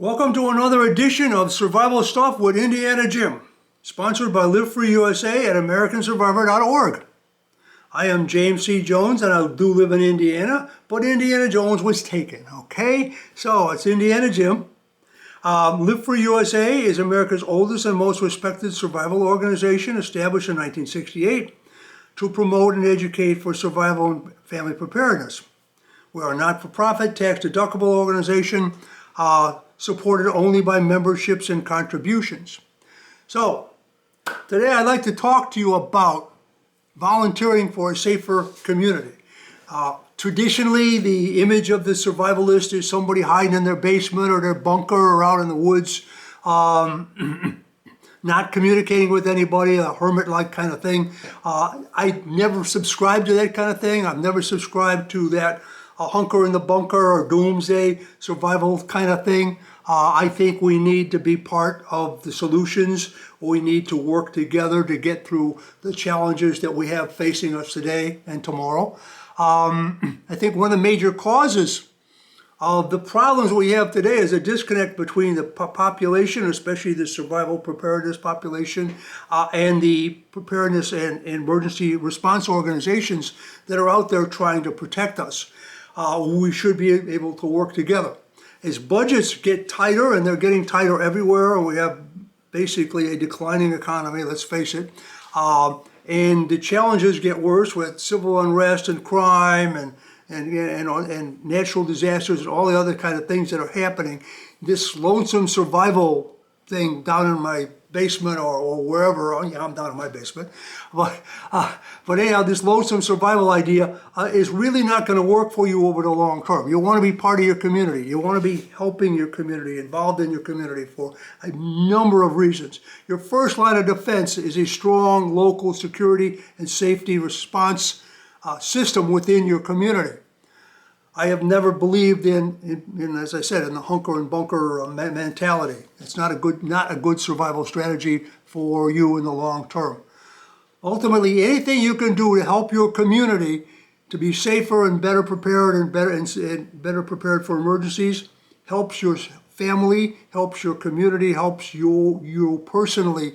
Welcome to another edition of Survival Stuff with Indiana Jim, sponsored by Live Free USA at AmericanSurvivor.org. I am James C. Jones and I do live in Indiana, but Indiana Jones was taken, okay? So it's Indiana Jim. Live Free USA is America's oldest and most respected survival organization, established in 1968 to promote and educate for survival and family preparedness. We are a not-for-profit, tax-deductible organization supported only by memberships and contributions. So, today I'd like to talk to you about volunteering for a safer community. Traditionally, the image of the survivalist is somebody hiding in their basement or their bunker or out in the woods, not communicating with anybody, a hermit-like kind of thing. I never subscribed to that kind of thing. I've never subscribed to that hunker in the bunker or doomsday survival kind of thing. I think we need to be part of the solutions. We need to work together to get through the challenges that we have facing us today and tomorrow. I think one of the major causes of the problems we have today is a disconnect between the population, especially the survival preparedness population, and the preparedness and emergency response organizations that are out there trying to protect us. We should be able to work together. As budgets get tighter, and they're getting tighter everywhere, and we have basically a declining economy, let's face it, and the challenges get worse with civil unrest and crime and natural disasters and all the other kind of things that are happening. This lonesome survival thing down in my basement or wherever, oh yeah, I'm down in my basement, but anyhow, this lonesome survival idea is really not going to work for you over the long term. You want to be part of your community. You want to be helping your community, involved in your community for a number of reasons. Your first line of defense is a strong local security and safety response system within your community. I have never believed in, as I said, in the hunker and bunker mentality. It's not a good survival strategy for you in the long term. Ultimately, anything you can do to help your community to be safer and better prepared and better prepared for emergencies helps your family, helps your community, helps you personally,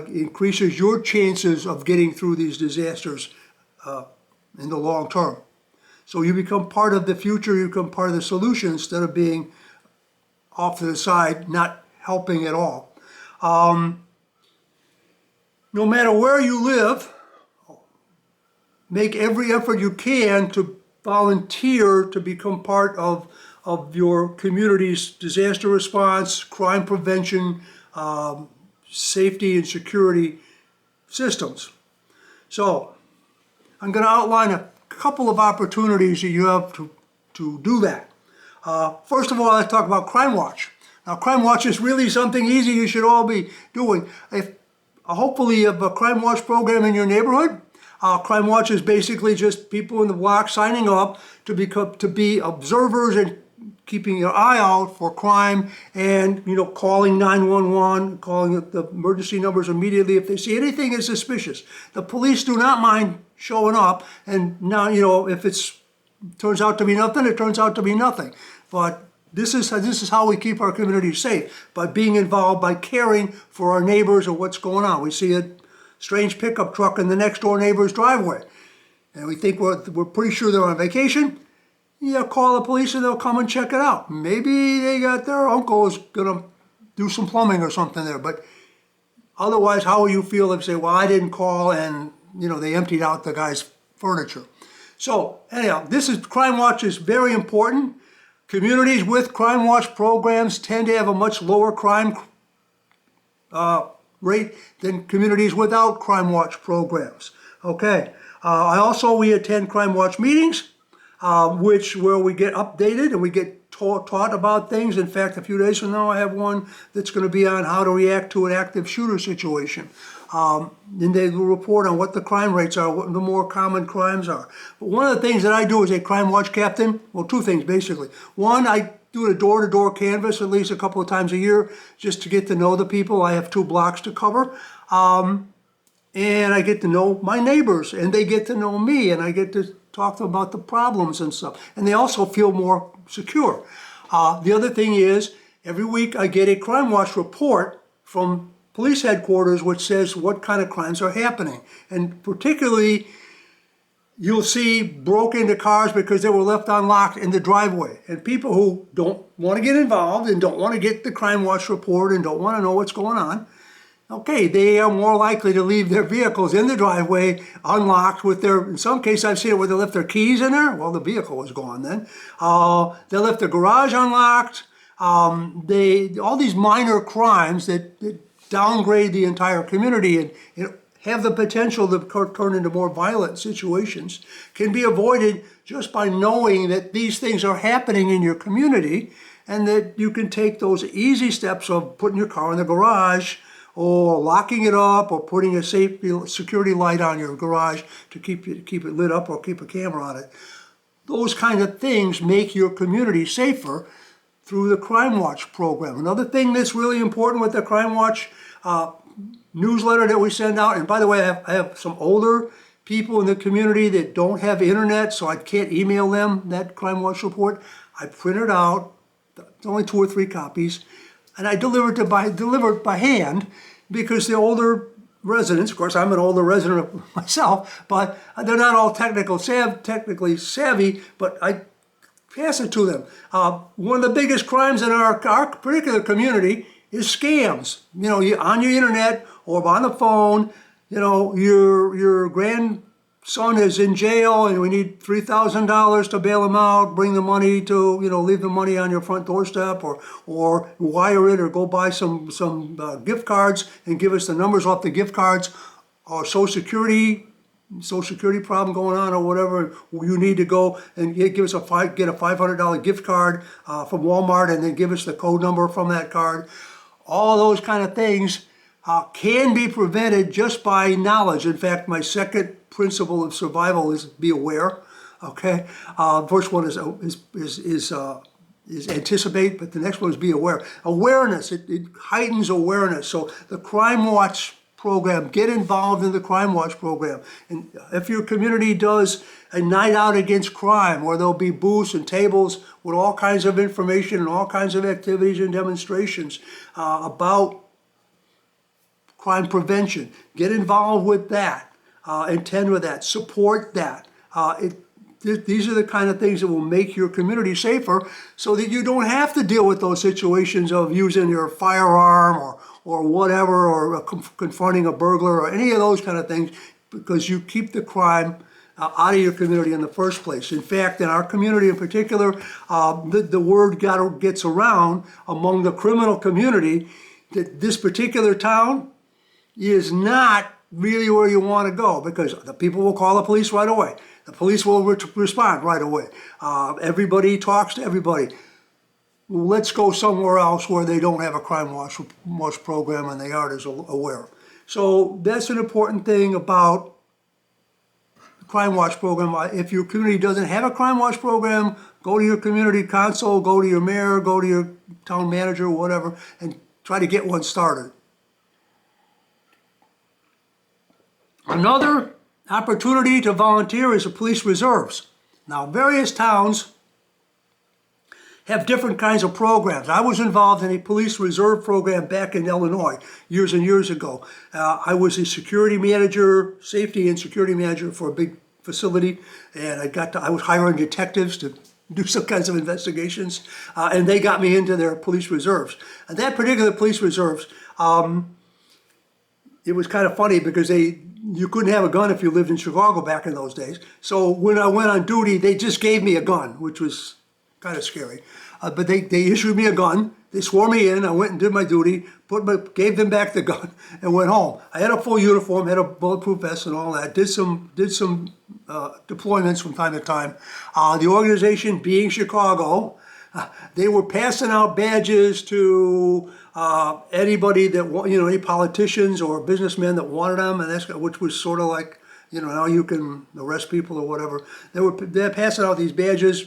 increases your chances of getting through these disasters in the long term. So you become part of the future, you become part of the solution instead of being off to the side, not helping at all. No matter where you live, make every effort you can to volunteer to become part of your community's disaster response, crime prevention, safety and security systems. So I'm going to outline a couple of opportunities that you have to do that. First of all, let's talk about Crime Watch. Now, Crime Watch is really something easy you should all be doing. Hopefully you have a Crime Watch program in your neighborhood. Crime Watch is basically just people in the block signing up to be observers and keeping your eye out for crime and, calling 911, calling the emergency numbers immediately if they see anything is suspicious. The police do not mind showing up, and now, if it turns out to be nothing, it turns out to be nothing. But this is how we keep our community safe, by being involved, by caring for our neighbors or what's going on. We see a strange pickup truck in the next door neighbor's driveway, and we think we're pretty sure they're on vacation. Call the police and they'll come and check it out. Maybe their uncle is gonna do some plumbing or something there, but otherwise, how will you feel if you say, well, I didn't call and they emptied out the guy's furniture? So anyhow, Crime Watch is very important. Communities with Crime Watch programs tend to have a much lower crime rate than communities without Crime Watch programs. Okay, we attend Crime Watch meetings, where we get updated and we get taught about things. In fact, a few days from now, I have one that's going to be on how to react to an active shooter situation. Then they will report on what the crime rates are, what the more common crimes are. But one of the things that I do as a Crime Watch captain, well, two things basically. One, I do a door-to-door canvas at least a couple of times a year just to get to know the people. I have 2 blocks to cover. And I get to know my neighbors, and they get to know me, and I get to talk to them about the problems and stuff. And they also feel more secure. The other thing is Every week I get a Crime Watch report from police headquarters which says what kind of crimes are happening. And particularly, you'll see broke into cars because they were left unlocked in the driveway. And people who don't want to get involved and don't want to get the Crime Watch report and don't want to know what's going on, okay, they are more likely to leave their vehicles in the driveway unlocked with their, in some cases I've seen it where they left their keys in there. Well, the vehicle was gone then. They left the garage unlocked. All these minor crimes that downgrade the entire community and have the potential to turn into more violent situations can be avoided just by knowing that these things are happening in your community and that you can take those easy steps of putting your car in the garage or locking it up or putting a security light on your garage to keep it lit up or keep a camera on it. Those kind of things make your community safer through the Crime Watch program. Another thing that's really important with the Crime Watch newsletter that we send out, and by the way, I have some older people in the community that don't have internet, so I can't email them that Crime Watch report. I print it out, it's only 2 or 3 copies, and I deliver it by hand because the older residents, of course I'm an older resident myself, but they're not all technically savvy, but I pass it to them. One of the biggest crimes in our particular community is scams. You know, on your internet or on the phone, you know, your grandson is in jail and we need $3,000 to bail him out, bring the money to, you know, leave the money on your front doorstep or wire it or go buy some gift cards and give us the numbers off the gift cards or Social Security problem going on or whatever, you need to go and get a $500 gift card from Walmart and then give us the code number from that card. All those kind of things can be prevented just by knowledge. In fact, my second principle of survival is be aware. Okay, first one is anticipate, but the next one is be aware. Awareness, it heightens awareness. So the Crime Watch program, get involved in the Crime Watch program. And if your community does a night out against crime where there'll be booths and tables with all kinds of information and all kinds of activities and demonstrations about crime prevention, get involved with that, attend with that, support that. These are the kind of things that will make your community safer so that you don't have to deal with those situations of using your firearm or whatever, or confronting a burglar or any of those kind of things, because you keep the crime out of your community in the first place. In fact, in our community in particular, the word gets around among the criminal community that this particular town is not really where you want to go, because the people will call the police right away. The police will respond right away. Everybody talks to everybody. Let's go somewhere else where they don't have a Crime Watch program and they aren't as aware. So that's an important thing about the Crime Watch program. If your community doesn't have a Crime Watch program, go to your community council, go to your mayor, go to your town manager, whatever, and try to get one started. Another opportunity to volunteer is the police reserves. Now, various towns have different kinds of programs. I was involved in a police reserve program back in Illinois years and years ago. I was a security manager, safety and security manager for a big facility, and I was hiring detectives to do some kinds of investigations, and they got me into their police reserves. And that particular police reserves, it was kind of funny because you couldn't have a gun if you lived in Chicago back in those days. So when I went on duty, they just gave me a gun, which was kind of scary. But they issued me a gun. They swore me in. I went and did my duty, gave them back the gun, and went home. I had a full uniform, had a bulletproof vest and all that. Did some deployments from time to time. The organization, being Chicago, they were passing out badges to anybody that, any politicians or businessmen that wanted them, and which was sort of like, now you can arrest people or whatever. They're passing out these badges.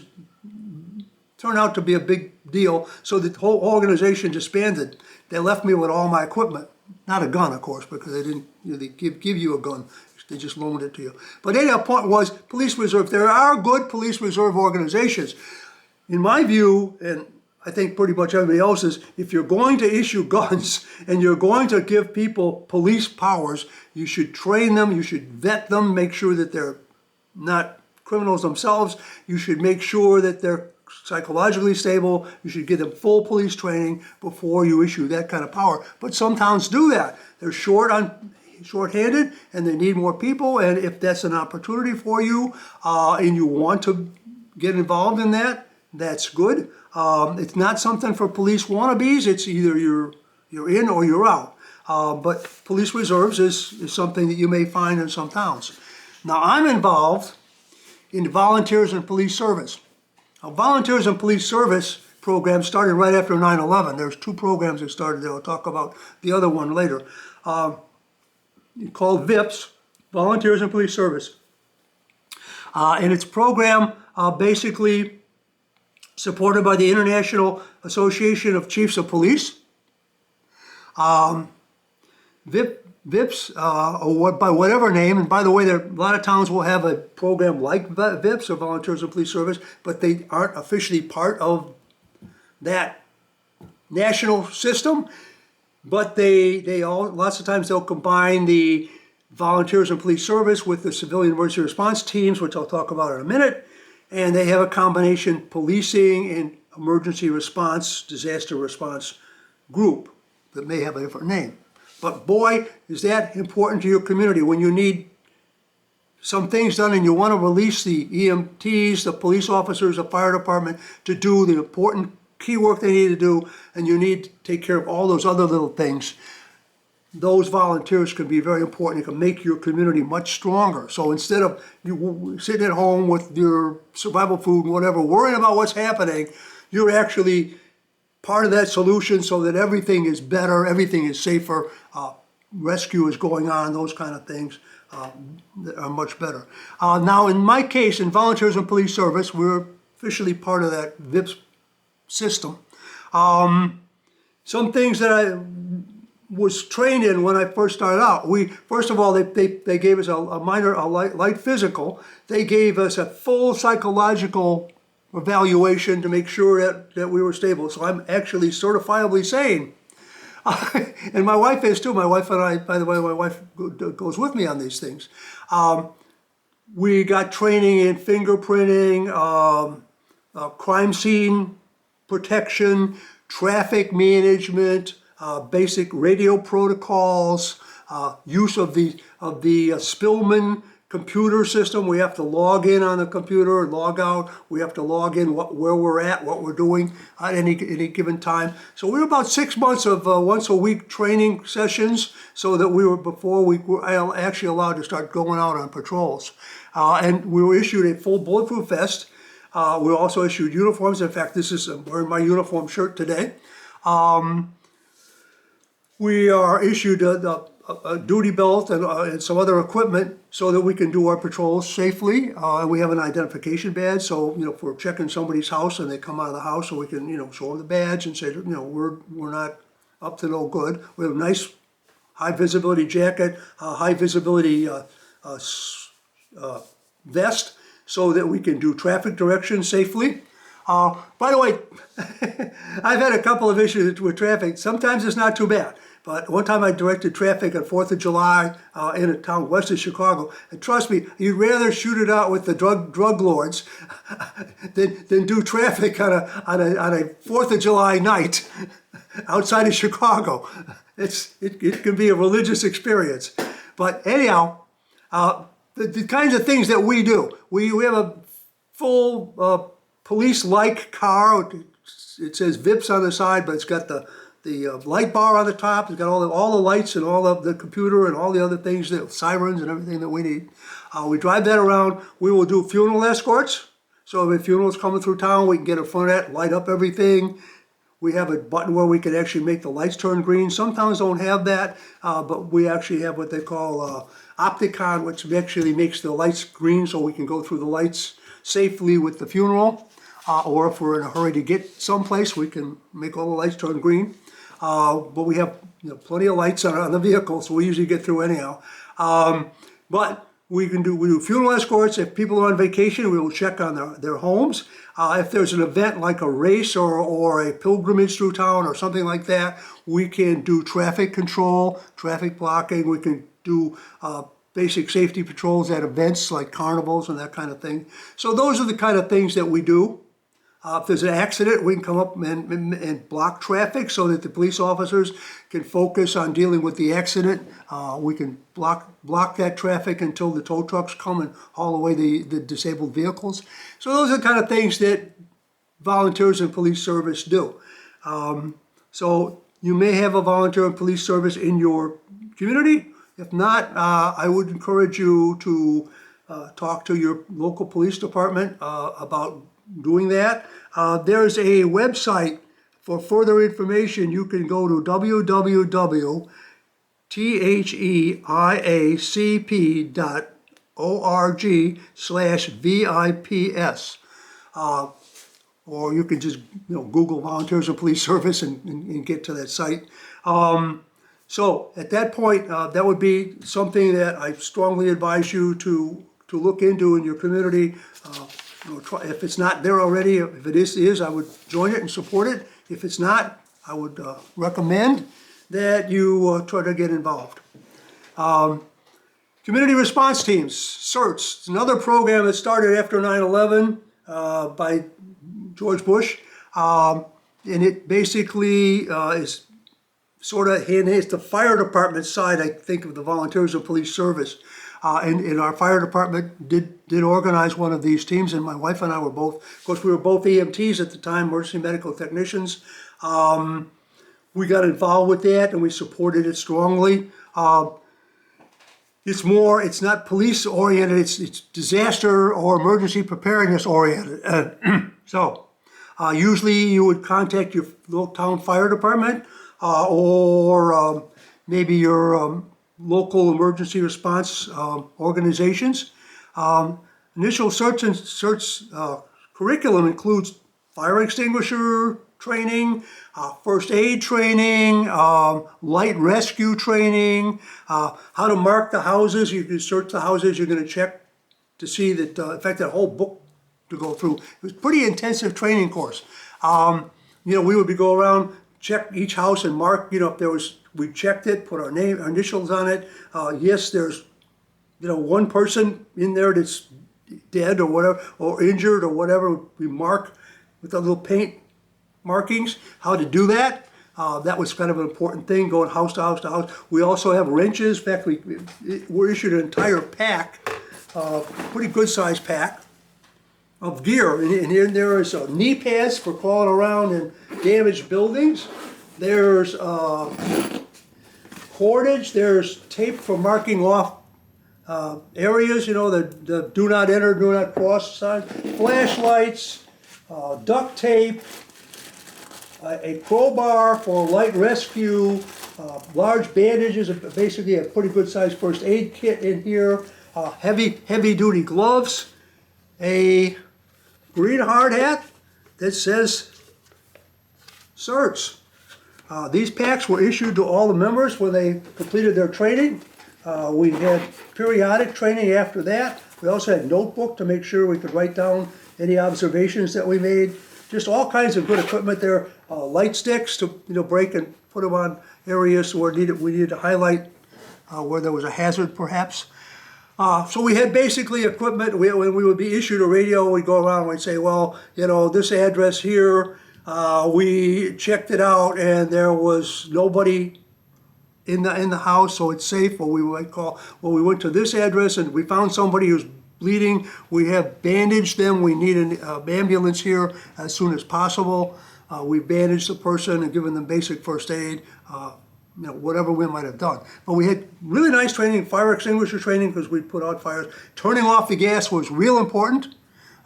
Turned out to be a big deal, so the whole organization disbanded. They left me with all my equipment, not a gun, of course, because they didn't really give you a gun. They just loaned it to you. But anyway, the point was police reserve. There are good police reserve organizations. In my view, and I think pretty much everybody else is, if you're going to issue guns and you're going to give people police powers, you should train them, you should vet them, make sure that they're not criminals themselves. You should make sure that they're psychologically stable. You should give them full police training before you issue that kind of power. But some towns do that. They're short-handed and they need more people. And if that's an opportunity for you and you want to get involved in that, that's good. It's not something for police wannabes. It's either you're in or you're out. But police reserves is something that you may find in some towns. Now, I'm involved in the Volunteers in Police Service. A Volunteers in Police Service program started right after 9/11. There's two programs that started there. I'll talk about the other one later. Called VIPS, Volunteers in Police Service. And it's a program basically supported by the International Association of Chiefs of Police. VIPS, or by whatever name, and by the way, a lot of towns will have a program like VIPS, or Volunteers in Police Service, but they aren't officially part of that national system. But they all, lots of times they'll combine the Volunteers in Police Service with the Civilian Emergency Response Teams, which I'll talk about in a minute. And they have a combination policing and emergency response, disaster response group that may have a different name. But boy, is that important to your community when you need some things done and you want to release the EMTs, the police officers, the fire department to do the important key work they need to do, and you need to take care of all those other little things. Those volunteers can be very important. It can make your community much stronger. So instead of you sitting at home with your survival food and whatever, worrying about what's happening, you're actually part of that solution so that everything is better, everything is safer, rescue is going on, those kind of things that are much better. Now, in my case, in Volunteers in Police Service, we're officially part of that VIPS system. Some things that I was trained in when I first started out. First of all, they gave us a light physical. They gave us a full psychological evaluation to make sure that we were stable. So I'm actually certifiably sane. And my wife is too. My wife and I, by the way, my wife goes with me on these things. We got training in fingerprinting, crime scene protection, traffic management, basic radio protocols, use of the Spillman computer system. We have to log in on the computer and log out. We have to log in where we're at, what we're doing at any given time. So we were about 6 months of once a week training sessions, so that before we were actually allowed to start going out on patrols. And we were issued a full bulletproof vest. We were also issued uniforms. In fact, I'm wearing my uniform shirt today. We are issued a duty belt and some other equipment so that we can do our patrols safely. We have an identification badge, so if we're checking somebody's house and they come out of the house, so we can show them the badge and say we're not up to no good. We have a nice high visibility jacket, high visibility vest, so that we can do traffic directions safely. By the way, I've had a couple of issues with traffic. Sometimes it's not too bad. But one time I directed traffic on 4th of July in a town west of Chicago. And trust me, you'd rather shoot it out with the drug lords than do traffic on a 4th of July night outside of Chicago. It can be a religious experience. But anyhow, the kinds of things that we do. We have a full police-like car. It says VIPS on the side, but it's got the light bar on the top. It's got all the lights and all of the computer and all the other things, sirens and everything that we need. We drive that around. We will do funeral escorts. So if a funeral's coming through town, we can get in front of that, light up everything. We have a button where we can actually make the lights turn green. Some towns don't have that, but we actually have what they call Opticon, which actually makes the lights green so we can go through the lights safely with the funeral. Or if we're in a hurry to get someplace, we can make all the lights turn green. But we have plenty of lights on the vehicle, so we usually get through anyhow. But we do funeral escorts. If people are on vacation, we will check on their homes. If there's an event like a race or a pilgrimage through town or something like that, we can do traffic control, traffic blocking. We can do basic safety patrols at events like carnivals and that kind of thing. So those are the kind of things that we do. If there's an accident, we can come up and block traffic so that the police officers can focus on dealing with the accident. We can block that traffic until the tow trucks come and haul away the disabled vehicles. So those are the kind of things that volunteers in police service do. So you may have a volunteer in police service in your community. If not, I would encourage you to talk to your local police department about doing that. There's a website for further information. You can go to www.theacp.org/VIPS. Or you can just Google Volunteers in Police Service and get to that site. So at that point, that would be something that I strongly advise you to look into in your community. If it's not there already, if it is, I would join it and support it. If it's not, I would recommend that you try to get involved. Community response teams, CERTs. It's another program that started after 9/11 by George Bush. And it basically is sort of it's the fire department side, I think, of the Volunteers of Police Service. And our fire department did organize one of these teams, and my wife and I were both, of course, we were both EMTs at the time, emergency medical technicians. We got involved with that and we supported it strongly. It's not police oriented, it's disaster or emergency preparedness oriented. So usually you would contact your local town fire department or maybe your local emergency response organizations. Initial CERT's curriculum includes fire extinguisher training, first aid training, light rescue training, how to mark the houses. You can search the houses, you're going to check to see that, in fact, that whole book to go through. It was a pretty intensive training course. We would go around, check each house and mark, if there was, we checked it, put our name, our initials on it. Yes, there's, one person in there that's dead or whatever, or injured or whatever. We mark with the little paint markings how to do that. That was kind of an important thing, going house to house to house. We also have wrenches. In fact, we're issued an entire pack, pretty good sized pack of gear. And there is knee pads for crawling around in damaged buildings. There's cordage, there's tape for marking off areas, the do not enter, do not cross sign, flashlights, duct tape, a crowbar for light rescue, large bandages, basically a pretty good sized first aid kit in here, heavy duty gloves, a green hard hat that says CERTs. These packs were issued to all the members when they completed their training. We had periodic training after that. We also had a notebook to make sure we could write down any observations that we made. Just all kinds of good equipment there. Light sticks to break and put them on areas where we needed to highlight where there was a hazard perhaps. So we had basically equipment. When we would be issued a radio, we'd go around and we'd say, well, this address here, we checked it out and there was nobody in the house, so it's safe. Or we might call, well, we went to this address and we found somebody who's bleeding. We have bandaged them. We need an ambulance here as soon as possible. We bandaged the person and given them basic first aid, whatever we might have done. But we had really nice training, fire extinguisher training, because we put out fires. Turning off the gas was real important.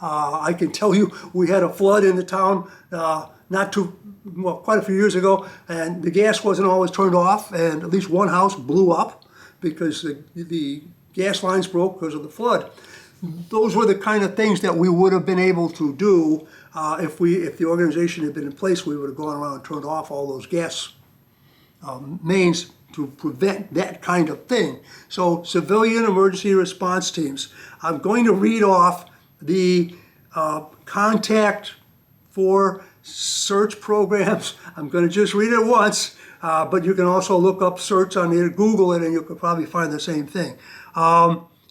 I can tell you, we had a flood in the town quite a few years ago, and the gas wasn't always turned off, and at least one house blew up because the gas lines broke because of the flood. Those were the kind of things that we would have been able to do if the organization had been in place. We would have gone around and turned off all those gas mains to prevent that kind of thing. So civilian emergency response teams. I'm going to read off the contact for search programs. I'm going to just read it once, but you can also look up search on there, Google it, and you could probably find the same thing.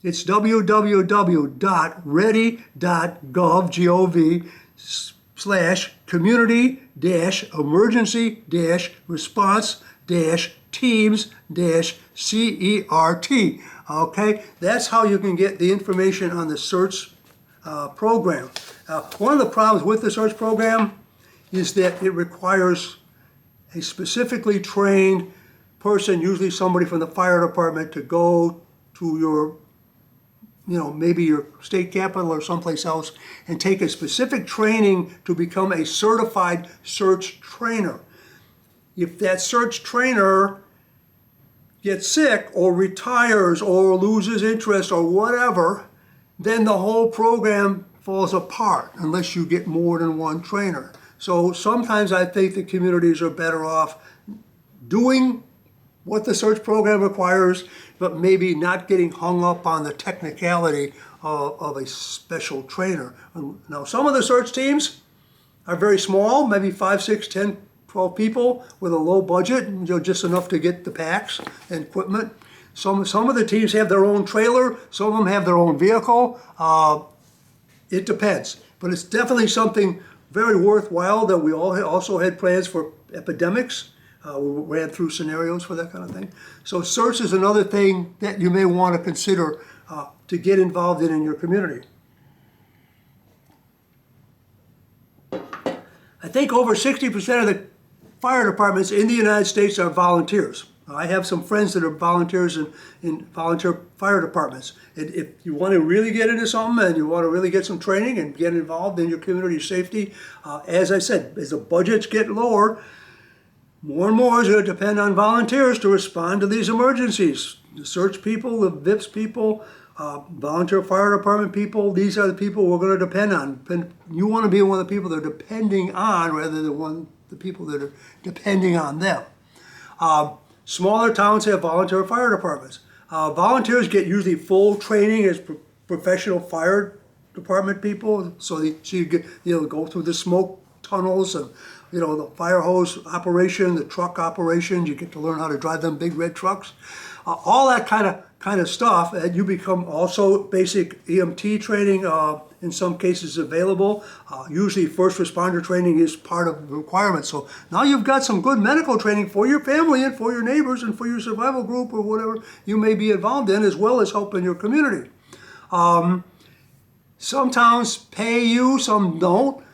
It's www.ready.gov/community-emergency-response-teams-CERT. Okay, that's how you can get the information on the search program. One of the problems with the search program is that it requires a specifically trained person, usually somebody from the fire department, to go to your, maybe your state capital or someplace else and take a specific training to become a certified search trainer. If that search trainer gets sick or retires or loses interest or whatever, then the whole program falls apart unless you get more than one trainer. So sometimes I think the communities are better off doing what the search program requires, but maybe not getting hung up on the technicality of a special trainer. Now, some of the search teams are very small, maybe 5, 6, 10, 12 people with a low budget, just enough to get the packs and equipment. Some of the teams have their own trailer, some of them have their own vehicle. It depends, but it's definitely something very worthwhile that we all also had plans for epidemics. We ran through scenarios for that kind of thing. So search is another thing that you may want to consider to get involved in your community. I think over 60% of the fire departments in the United States are volunteers. I have some friends that are volunteers in volunteer fire departments. And if you want to really get into something and you want to really get some training and get involved in your community safety, as I said, as the budgets get lower, more and more is going to depend on volunteers to respond to these emergencies. The search people, the VIPS people, volunteer fire department people, these are the people we're going to depend on. And you want to be one of the people they're depending on rather than the people that are depending on them. Smaller towns have volunteer fire departments. Volunteers get usually full training as professional fire department people, so you get, go through the smoke tunnels and the fire hose operation, the truck operation. You get to learn how to drive them big red trucks, all that kind of stuff. And you become also basic EMT training. In some cases available. Usually first responder training is part of the requirement. So now you've got some good medical training for your family and for your neighbors and for your survival group or whatever you may be involved in, as well as helping your community. Some towns pay you, some don't.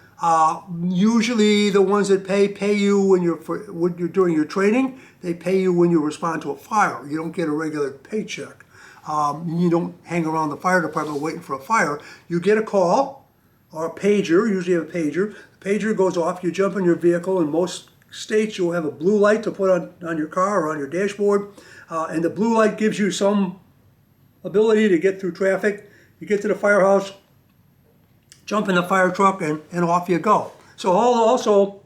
Usually the ones that pay you when you're doing your training. They pay you when you respond to a fire. You don't get a regular paycheck. You don't hang around the fire department waiting for a fire. You get a call or a pager, usually a pager. The pager goes off, you jump in your vehicle. In most states, you'll have a blue light to put on your car or on your dashboard. And the blue light gives you some ability to get through traffic. You get to the firehouse, jump in the fire truck, and off you go. So also,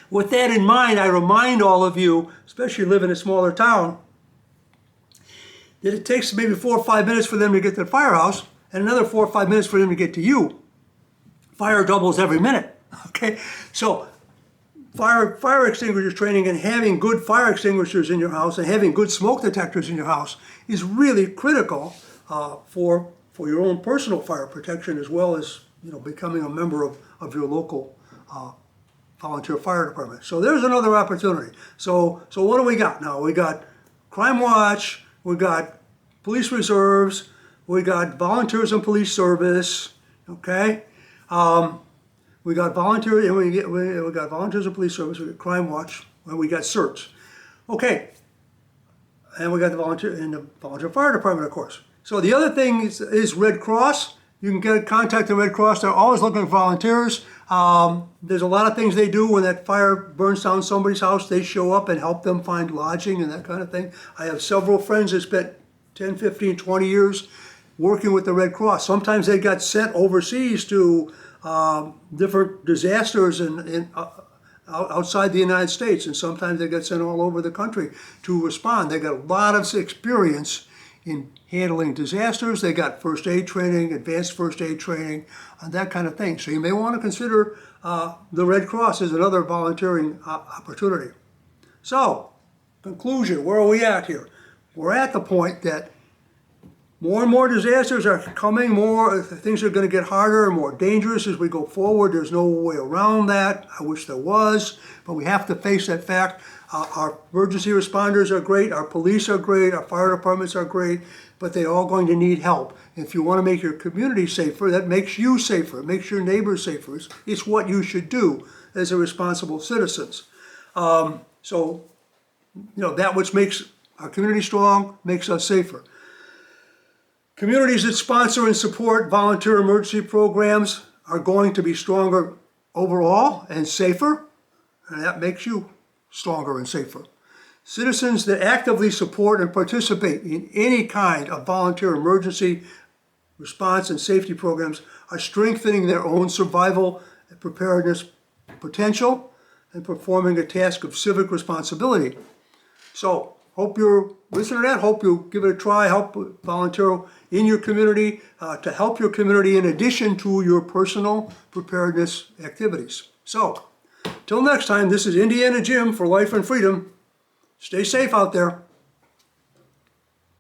with that in mind, I remind all of you, especially live in a smaller town, that it takes maybe 4 or 5 minutes for them to get to the firehouse and another 4 or 5 minutes for them to get to you. Fire doubles every minute, okay? So fire extinguishers training and having good fire extinguishers in your house and having good smoke detectors in your house is really critical for your own personal fire protection, as well as becoming a member of your local volunteer fire department. So there's another opportunity. So what do we got now? We got Crime Watch. We got police reserves, we got volunteers and police service, okay? We got volunteers, and we got volunteers and police service, we got Crime Watch, and we got search. Okay, and we got the volunteer fire department, of course. So the other thing is Red Cross. You can contact the Red Cross. They're always looking for volunteers. There's a lot of things they do when that fire burns down somebody's house. They show up and help them find lodging and that kind of thing. I have several friends that spent 10, 15, 20 years working with the Red Cross. Sometimes they got sent overseas to different disasters and outside the United States, and sometimes they get sent all over the country to respond. They got a lot of experience in handling disasters. They got first aid training, advanced first aid training, and that kind of thing. So you may want to consider the Red Cross as another volunteering opportunity. So, conclusion, where are we at here? We're at the point that more and more disasters are coming, things are going to get harder and more dangerous as we go forward. There's no way around that. I wish there was, but we have to face that fact. Our emergency responders are great, our police are great, our fire departments are great, but they're all going to need help. If you want to make your community safer, that makes you safer, it makes your neighbors safer. It's what you should do as a responsible citizens. So, that which makes our community strong makes us safer. Communities that sponsor and support volunteer emergency programs are going to be stronger overall and safer, and that makes you stronger and safer. Citizens that actively support and participate in any kind of volunteer emergency response and safety programs are strengthening their own survival and preparedness potential and performing a task of civic responsibility. So, hope you're listening to that. Hope you give it a try. Help volunteer in your community to help your community in addition to your personal preparedness activities. So, till next time, this is Indiana Jim for Life and Freedom. Stay safe out there.